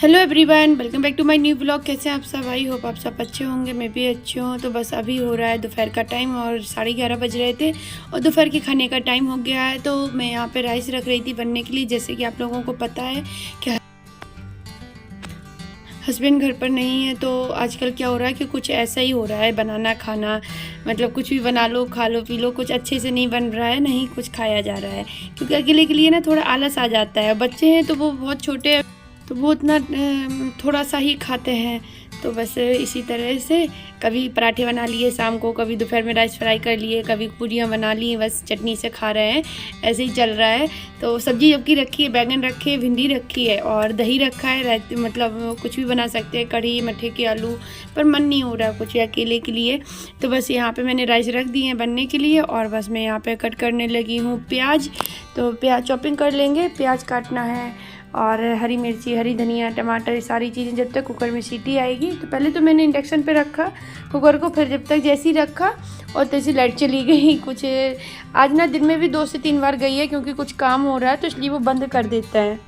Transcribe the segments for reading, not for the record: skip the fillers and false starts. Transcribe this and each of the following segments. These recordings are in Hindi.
Hello everyone, welcome back to my new blog. कैसे हैं आप सब? आई होप आप सब अच्छे होंगे, मैं भी अच्छी हूँ। तो बस अभी हो रहा है दोपहर का टाइम और 11:30 बज रहे थे और दोपहर के खाने का टाइम हो गया है। तो मैं यहाँ पे राइस रख रही थी बनने के लिए। जैसे कि आप लोगों को पता है कि हस्बैंड घर पर नहीं है, तो आजकल क्या हो रहा है कि कुछ ऐसा ही हो रहा है बनाना खाना, मतलब कुछ भी बना लो खा लो पी लो, कुछ अच्छे से नहीं बन रहा है, नहीं कुछ खाया जा रहा है। क्योंकि अकेले के लिए ना थोड़ा आलस आ जाता है। बच्चे हैं तो वो बहुत छोटे हैं, तो वो उतना थोड़ा सा ही खाते हैं। तो बस इसी तरह से कभी पराठे बना लिए शाम को, कभी दोपहर में राइस फ्राई कर लिए, कभी पूरियाँ बना ली, बस चटनी से खा रहे हैं। ऐसे ही चल रहा है। तो सब्जी जबकि रखी है, बैगन रखे है, भिंडी रखी है और दही रखा है। मतलब कुछ भी बना सकते हैं, कढ़ी मट्ठे के आलू, पर मन नहीं हो रहा कुछ अकेले के लिए। तो बस यहाँ पे मैंने राइस रख दिए हैं बनने के लिए और बस मैं यहाँ पे कट करने लगी हूँ प्याज। तो प्याज चॉपिंग कर लेंगे, प्याज काटना है और हरी मिर्ची, हरी धनिया, टमाटर, सारी चीज़ें जब तक कुकर में सीटी आएगी। तो पहले तो मैंने इंडक्शन पे रखा कुकर को, फिर जब तक जैसे ही रखा और तैसे लाइट चली गई। कुछ आज ना दिन में भी 2 से 3 बार गई है, क्योंकि कुछ काम हो रहा है तो इसलिए वो बंद कर देता है।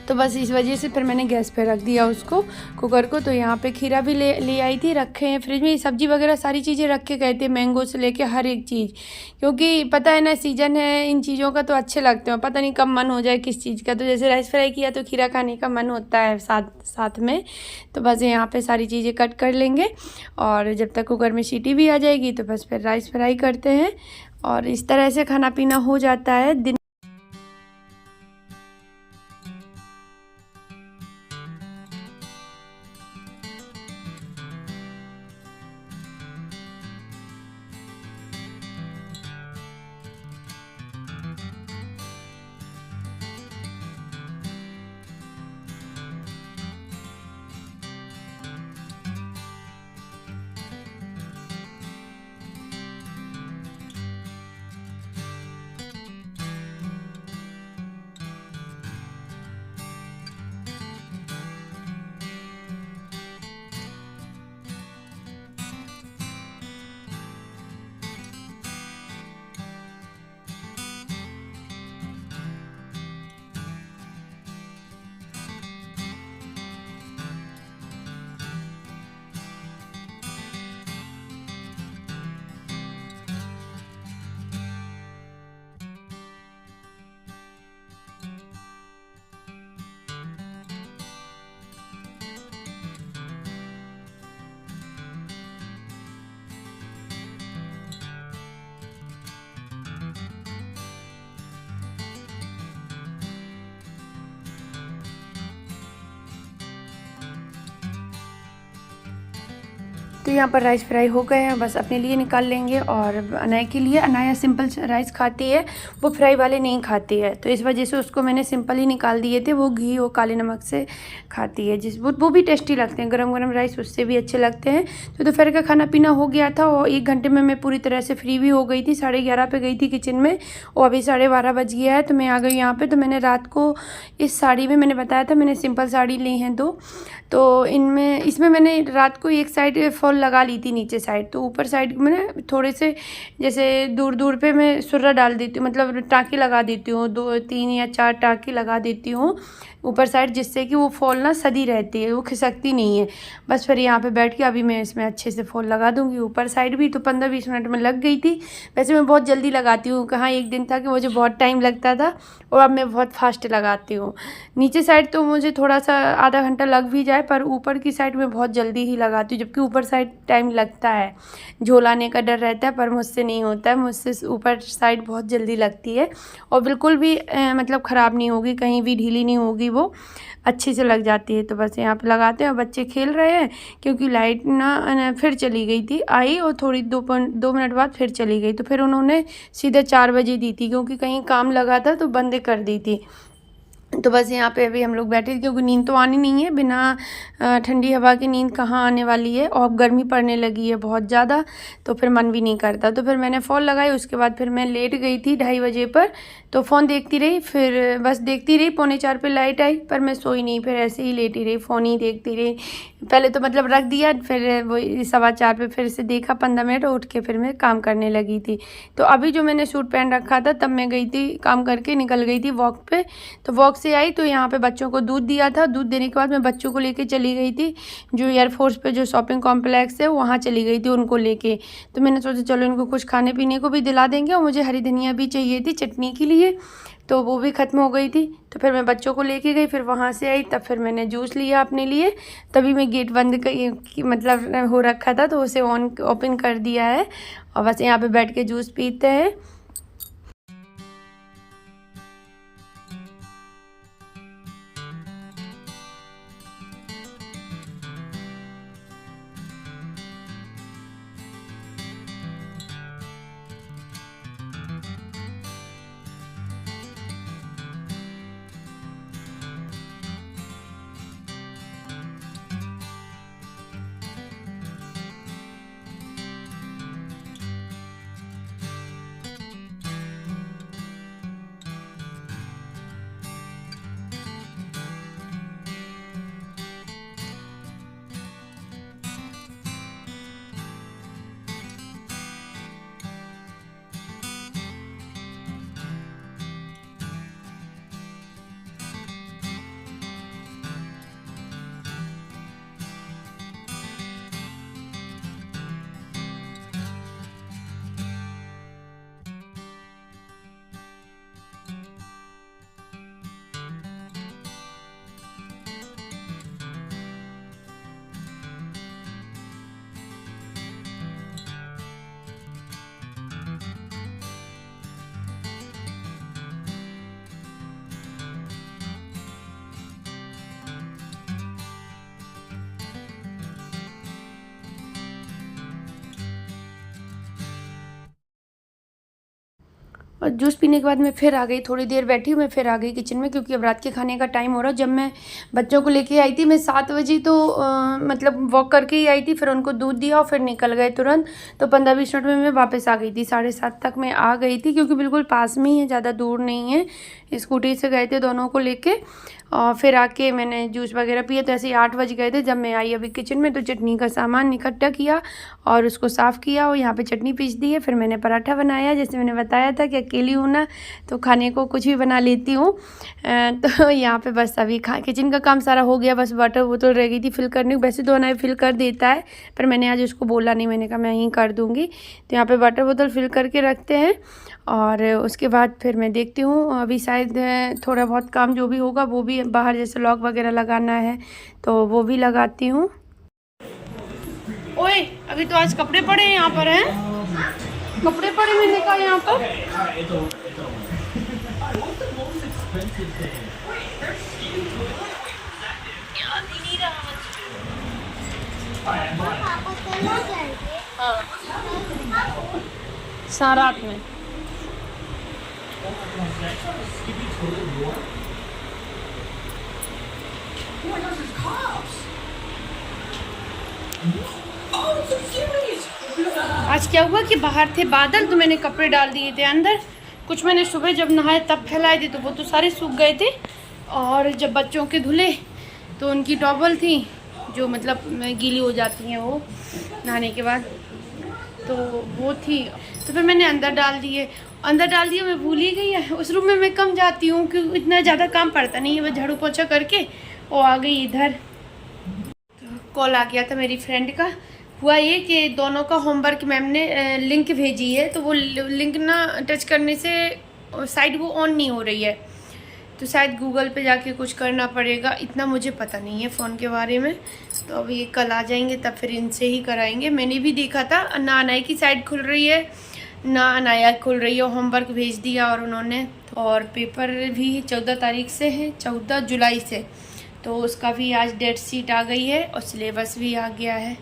तो बस इस वजह से फिर मैंने गैस पे रख दिया उसको, कुकर को। तो यहाँ पे खीरा भी ले आई थी, रखे हैं फ्रिज में। सब्जी वगैरह सारी चीज़ें रख के गए थे, मैंगो से लेके हर एक चीज़। क्योंकि पता है ना सीज़न है इन चीज़ों का, तो अच्छे लगते हैं। पता नहीं कब मन हो जाए किस चीज़ का। तो जैसे राइस फ्राई किया तो खीरा खाने का मन होता है साथ साथ में। तो बस यहाँ पर सारी चीज़ें कट कर लेंगे और जब तक कुकर में सीटी भी आ जाएगी तो बस फिर राइस फ्राई करते हैं। और इस तरह से खाना पीना हो जाता है दिन। तो यहाँ पर राइस फ्राई हो गए हैं, बस अपने लिए निकाल लेंगे। और अनाया के लिए, अनाया सिंपल राइस खाती है, वो फ्राई वाले नहीं खाती है। तो इस वजह से उसको मैंने सिंपल ही निकाल दिए थे। वो घी और काले नमक से खाती है, वो भी टेस्टी लगते हैं। गरम गरम राइस उससे भी अच्छे लगते हैं। तो दोपहर का खाना पीना हो गया था और 1 घंटे में मैं पूरी तरह से फ्री भी हो गई थी। 11:30 पे गई थी किचन में और अभी 12:30 बज गया है। तो मैं आ गई यहाँ पर। तो मैंने रात को इस साड़ी में, मैंने बताया था मैंने सिंपल साड़ी ली हैं 2। तो इसमें मैंने रात को एक साइड फॉल लगा ली थी नीचे साइड। तो ऊपर साइड में ना थोड़े से जैसे दूर दूर पे मैं सुर्रा डाल देती हूँ, मतलब टाँकी लगा देती हूँ, 2 3 या 4 टाँकी लगा देती हूँ ऊपर साइड, जिससे कि वो फॉल ना सदी रहती है, वो खिसकती नहीं है। बस फिर यहाँ पे बैठ के अभी मैं इसमें अच्छे से फॉल लगा दूँगी ऊपर साइड भी। तो 15-20 मिनट में लग गई थी। वैसे मैं बहुत जल्दी लगाती हूँ, कहाँ एक दिन था कि मुझे बहुत टाइम लगता था और अब मैं बहुत फास्ट लगाती हूँ। नीचे साइड तो मुझे थोड़ा सा आधा घंटा लग भी जाए, पर ऊपर की साइड में बहुत जल्दी ही लगाती हूँ। जबकि ऊपर साइड टाइम लगता है, झोलाने का डर रहता है, पर मुझसे नहीं होता है। मुझसे ऊपर साइड बहुत जल्दी लगती है और बिल्कुल भी मतलब ख़राब नहीं होगी, कहीं भी ढीली नहीं होगी, वो अच्छे से लग जाती है। तो बस यहाँ पे लगाते हैं और बच्चे खेल रहे हैं। क्योंकि लाइट ना फिर चली गई थी, आई और थोड़ी 2 मिनट बाद फिर चली गई। तो फिर उन्होंने सीधे 4 बजे दी थी, क्योंकि कहीं काम लगा था तो बंद कर दी थी। तो बस यहाँ पे अभी हम लोग बैठे थे, क्योंकि नींद तो आनी नहीं है, बिना ठंडी हवा की नींद कहाँ आने वाली है। और गर्मी पड़ने लगी है बहुत ज़्यादा, तो फिर मन भी नहीं करता। तो फिर मैंने फ़ोन लगाई, उसके बाद फिर मैं लेट गई थी 2:30 बजे पर। तो फ़ोन देखती रही, फिर बस देखती रही। 3:45 पे लाइट आई, पर मैं सोई नहीं, फिर ऐसे ही लेटी रही, फ़ोन ही देखती रही। पहले तो मतलब रख दिया, फिर वो 4:15 पे फिर से देखा 15 मिनट, उठ के फिर मैं काम करने लगी थी। तो अभी जो मैंने सूट पहन रखा था, तब मैं गई थी काम करके, निकल गई थी वॉक पे। तो वॉक से आई तो यहाँ पे बच्चों को दूध दिया था। दूध देने के बाद मैं बच्चों को लेके चली गई थी जो एयरफोर्स पे जो शॉपिंग कॉम्प्लेक्स है वहाँ चली गई थी उनको लेके। तो मैंने सोचा चलो इनको कुछ खाने पीने को भी दिला देंगे, और मुझे हरी धनिया भी चाहिए थी चटनी के लिए, तो वो भी ख़त्म हो गई थी। तो फिर मैं बच्चों को लेके गई, फिर वहाँ से आई तब फिर मैंने जूस लिया अपने लिए। तभी मैं गेट बंद मतलब हो रखा था तो उसे ओपन कर दिया है, और बस यहाँ पे बैठ के जूस पीते हैं। और जूस पीने के बाद मैं फिर आ गई, थोड़ी देर बैठी मैं फिर आ गई किचन में, क्योंकि अब रात के खाने का टाइम हो रहा। जब मैं बच्चों को लेके आई थी मैं 7 बजे तो मतलब वॉक करके ही आई थी, फिर उनको दूध दिया और फिर निकल गए तुरंत। तो 15-20 मिनट में मैं वापस आ गई थी, 7:30 तक मैं आ गई थी, क्योंकि बिल्कुल पास में ही है, ज़्यादा दूर नहीं है। स्कूटी से गए थे दोनों को लेके, और फिर आके मैंने जूस वगैरह पिया। तो ऐसे ही 8 बज गए थे जब मैं आई अभी किचन में। तो चटनी का सामान इकट्ठा किया और उसको साफ़ किया, और यहाँ पे चटनी पीस दी है। फिर मैंने पराठा बनाया, जैसे मैंने बताया था कि अकेली हूँ ना तो खाने को कुछ भी बना लेती हूँ। तो यहाँ पे बस अभी किचन का काम सारा हो गया, बस वाटर बोतल रह गई थी फिल करने को। वैसे तो अनाया फिल कर देता है, पर मैंने आज उसको बोला नहीं, मैंने कहा मैं यहीं कर दूँगी। तो यहाँ पर वाटर बोतल फिल करके रखते हैं, और उसके बाद फिर मैं देखती हूँ अभी शायद थोड़ा बहुत काम जो भी होगा वो भी बाहर, जैसे लॉक वगैरह लगाना है तो वो भी लगाती हूँ। ओए अभी तो आज कपड़े पड़े हैं यहाँ पर, हैं कपड़े पड़े मैंने कहा यहाँ पर। हाँ सारात में आज क्या हुआ कि बाहर थे बादल तो मैंने कपड़े डाल दिए थे अंदर। कुछ मैंने सुबह जब नहाए तब फैलाए थे तो वो तो सारे सूख गए थे, और जब बच्चों के धुले तो उनकी टॉवल थी जो मतलब गीली हो जाती हैं वो नहाने के बाद, तो वो थी। तो फिर मैंने अंदर डाल दिए मैं भूल ही गई है। उस रूम में मैं कम जाती हूँ क्योंकि इतना ज़्यादा काम पड़ता नहीं है। मैं झाड़ू पोछा करके वो आ गई इधर। कॉल आ गया था मेरी फ्रेंड का। हुआ ये कि दोनों का होमवर्क मैम ने लिंक भेजी है, तो वो लिंक ना टच करने से साइट वो ऑन नहीं हो रही है, तो शायद गूगल पे जाके कुछ करना पड़ेगा। इतना मुझे पता नहीं है फ़ोन के बारे में। तो अब ये कल आ जाएंगे तब फिर इनसे ही कराएंगे। मैंने भी देखा था ना अनाया की साइट खुल रही है ना अनाया खुल रही है। होमवर्क भेज दिया और उन्होंने, और पेपर भी 14 तारीख से है, 14 जुलाई से, तो उसका भी आज डेट शीट आ गई है और सिलेबस भी आ गया है,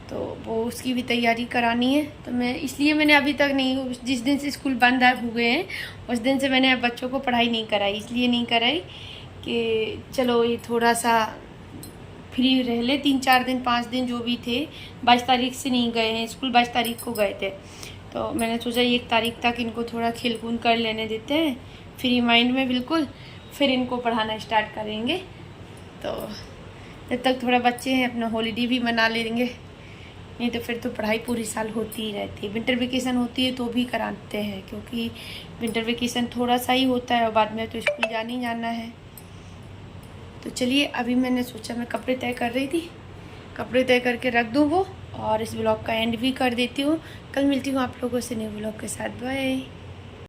तो वो उसकी भी तैयारी करानी है। तो मैं इसलिए मैंने अभी तक नहीं, जिस दिन से स्कूल बंद हो गए हैं उस दिन से मैंने बच्चों को पढ़ाई नहीं कराई। इसलिए नहीं कराई कि चलो ये थोड़ा सा फ्री रह ले, 3-4 दिन 5 दिन जो भी थे। 22 तारीख से नहीं गए हैं स्कूल, 22 तारीख को गए थे, तो मैंने सोचा 1 तारीख तक इनको थोड़ा खेल कूद कर लेने देते हैं फ्री माइंड में बिल्कुल, फिर इनको पढ़ाना स्टार्ट करेंगे। तो जब तक थोड़ा बच्चे हैं अपना हॉलीडे भी मना लेंगे, नहीं तो फिर तो पढ़ाई पूरी साल होती ही रहती है। विंटर वेकेशन होती है तो भी कराते हैं, क्योंकि विंटर वेकेशन थोड़ा सा ही होता है और बाद में तो स्कूल जाना ही जाना है। तो चलिए, अभी मैंने सोचा मैं कपड़े तय कर रही थी, कपड़े तय करके रख दूँ वो, और इस ब्लॉग का एंड भी कर देती हूँ। कल मिलती हूँ आप लोगों से न्यू ब्लॉग के साथ। बाय।